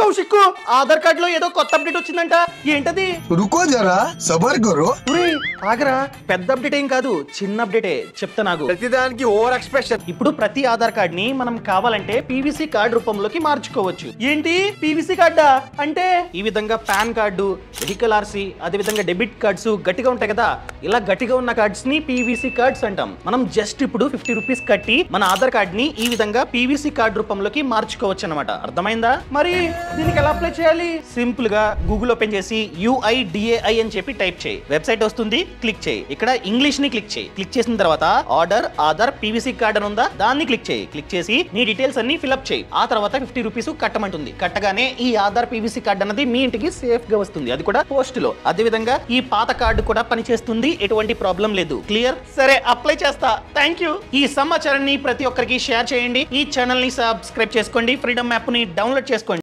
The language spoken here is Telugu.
కౌశిక్ ఆధార్ కార్డ్ లో ఏదో కొత్త అప్డేట్ వచ్చిందంట, ఏంటది? रुको जरा सबर करो. ఆగరా, పెద్ద అప్డేట్ ఏం కాదు, చిన్న అప్డేటే చెప్తా. నాకు ప్రతిదానికి ఓవర్ ఎక్స్ప్రెషన్. ఇప్పుడు ప్రతి ఆధార్ కార్డ్ ని మనం కావాలంటే పీవీసీ కార్డ్ రూపంలోకి మార్చుకోవచ్చు. ఏంటి పీవీసీ కార్డా అంటే? ఈ విధంగా పాన్ కార్డు, వెహికల్ ఆర్సీ, అదే విధంగా డెబిట్ కార్డ్స్ గట్టిగా ఉంటాయి కదా, ఇలా గట్టిగా ఉన్న కార్డ్స్ ని పీవీసీ కార్డ్స్ అంటాం. మనం జస్ట్ ఇప్పుడు 50 రూపీస్ కట్టి మన ఆధార్ కార్డ్ ని ఈ విధంగా పీవీసీ కార్డ్ రూపంలోకి మార్చుకోవచ్చు అన్నమాట. అర్థమైందా? మరి దీనికి ఎలా అప్లై చేయాలి? సింపుల్ గా గూగుల్ ఓపెన్ చేసి UIDAI అని చెప్పి టైప్ చేయి, వెబ్సైట్ వస్తుంది, క్లిక్ చేయి. ఇక్కడ ఇంగ్లీష్ ని క్లిక్ చేయి. క్లిక్ చేసిన తర్వాత ఆర్డర్ ఆధార్ పీవీసీ కార్డ్ అని ఉందా, దాన్ని క్లిక్ చేయి. క్లిక్ చేసి నీ డీటెయిల్స్ అన్ని ఫిల్అప్ చేయి. ఆ తర్వాత 50 రూపీస్ కట్టమంటుంది. కట్టగానే ఈ ఆధార్ పీవీసీ కార్డ్ అన్నది మీ ఇంటికి సేఫ్ గా వస్తుంది, అది కూడా పోస్ట్ లో. అదే విధంగా ఈ పాత కార్డు కూడా పనిచేస్తుంది, ఎటువంటి ప్రాబ్లం లేదు. క్లియర్? సరే, అప్లై చేస్తా. Thank you. ఈ సమాచారాన్ని ప్రతి ఒక్కరికి షేర్ చేయండి. ఈ ఛానల్ ని సబ్స్క్రైబ్ చేసుకోండి. ఫ్రీడమ్ యాప్ ని డౌన్లోడ్ చేసుకోండి.